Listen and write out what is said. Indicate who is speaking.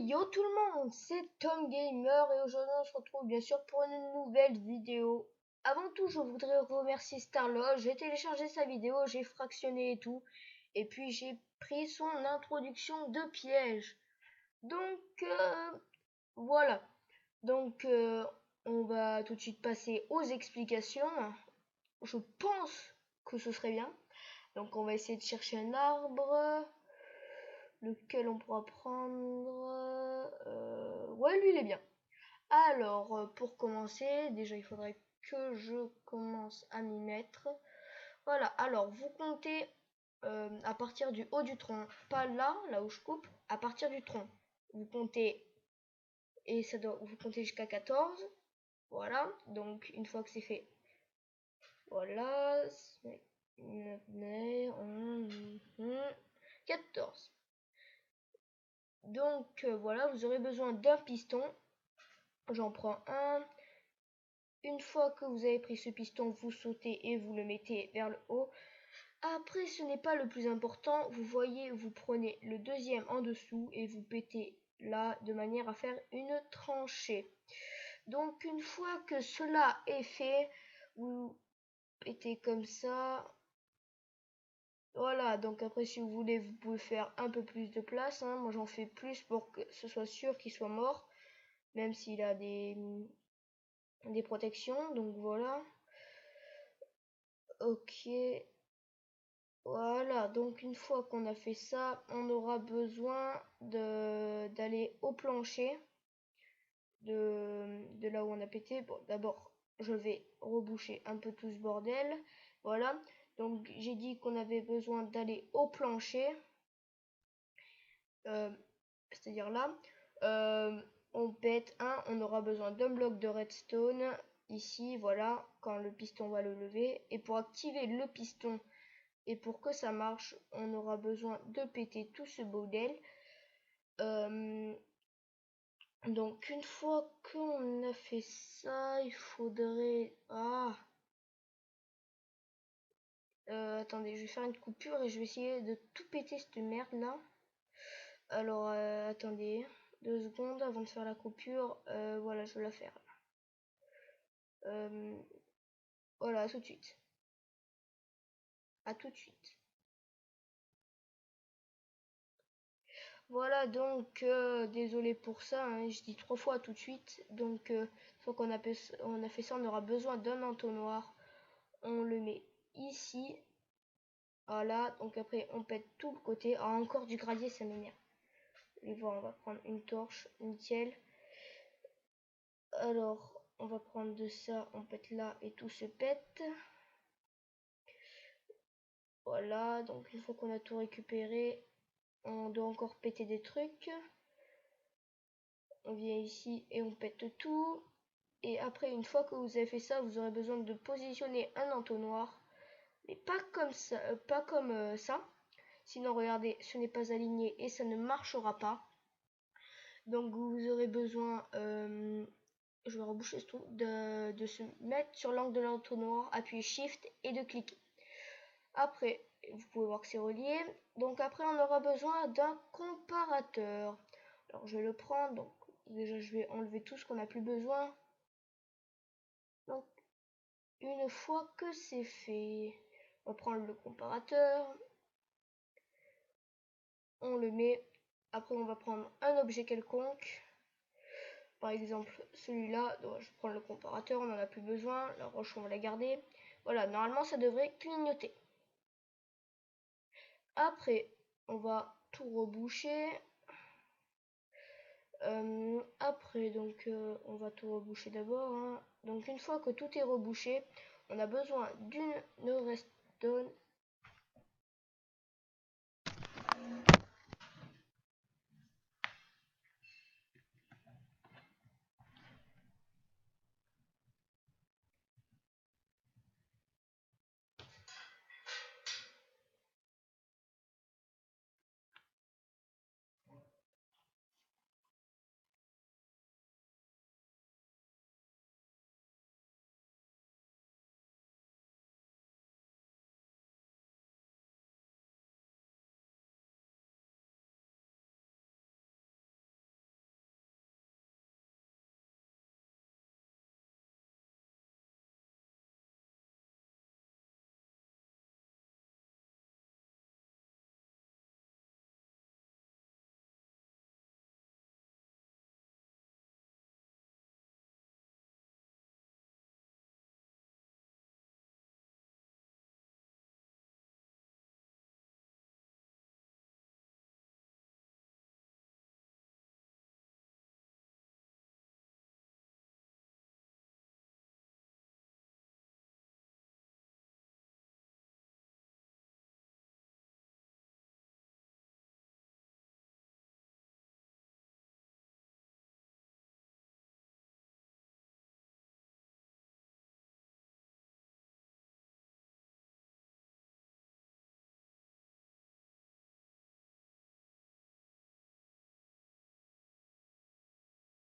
Speaker 1: Yo tout le monde, c'est Tom Gamer et aujourd'hui on se retrouve bien sûr pour une nouvelle vidéo. Avant tout, je voudrais remercier Starlodge. J'ai téléchargé sa vidéo, j'ai fractionné et tout, et puis j'ai pris son introduction de piège. Donc voilà. Donc on va tout de suite passer aux explications. Je pense que ce serait bien. Donc on va essayer de chercher un arbre. Lequel on pourra prendre ouais, lui il est bien. Alors pour commencer, déjà il faudrait que je commence à m'y mettre. Voilà, alors vous comptez à partir du haut du tronc, pas là où je coupe, à partir du tronc. Vous comptez et ça doit vous comptez jusqu'à 14. Voilà, donc une fois que c'est fait, voilà, 14. Donc voilà, vous aurez besoin d'un piston. J'en prends un. Une fois que vous avez pris ce piston, vous sautez et vous le mettez vers le haut. Après, ce n'est pas le plus important. Vous voyez, vous prenez le deuxième en dessous et vous pétez là de manière à faire une tranchée. Donc une fois que cela est fait, vous pétez comme ça. Voilà, donc après si vous voulez, vous pouvez faire un peu plus de place. Moi j'en fais plus pour que ce soit sûr qu'il soit mort. Même s'il a des protections, donc voilà. Ok, voilà, donc une fois qu'on a fait ça, on aura besoin d'aller au plancher de là où on a pété. Bon, d'abord je vais reboucher un peu tout ce bordel. Voilà, donc j'ai dit qu'on avait besoin d'aller au plancher, c'est à dire là. On pète un, on aura besoin d'un bloc de redstone ici, voilà, quand le piston va le lever. Et pour activer le piston et pour que ça marche, on aura besoin de péter tout ce bordel. Donc une fois qu'on a fait ça, il faudrait... attendez, je vais faire une coupure et je vais essayer de tout péter cette merde là. Alors attendez 2 secondes avant de faire la coupure. Voilà, je vais la faire. Voilà, à tout de suite. À tout de suite. Voilà, donc désolé pour ça, hein, je dis 3 fois tout de suite. Donc une fois qu'on a fait ça, on aura besoin d'un entonnoir. On le met ici. Voilà, donc après on pète tout le côté. Ah, encore du gravier, ça m'énerve. Et voilà, on va prendre une torche, nickel. Alors, on va prendre de ça, on pète là et tout se pète. Voilà, donc une fois qu'on a tout récupéré, on doit encore péter des trucs. On vient ici et on pète tout. Et après, une fois que vous avez fait ça, vous aurez besoin de positionner un entonnoir. Mais pas comme ça, ça. Sinon, regardez, ce n'est pas aligné et ça ne marchera pas. Donc, vous aurez besoin, je vais reboucher ce trou, de se mettre sur l'angle de l'entonnoir, appuyer Shift et de cliquer. Après, vous pouvez voir que c'est relié. Donc après, on aura besoin d'un comparateur. Alors, je vais le prendre. Donc, déjà, je vais enlever tout ce qu'on n'a plus besoin. Donc, une fois que c'est fait, on va prendre le comparateur. On le met. Après, on va prendre un objet quelconque. Par exemple, celui-là. Donc, je prends le comparateur, on n'en a plus besoin. La roche, on va la garder. Voilà, normalement, ça devrait clignoter. Après, on va tout reboucher. Après, donc, on va tout reboucher d'abord. Donc, une fois que tout est rebouché, on a besoin d'une redstone.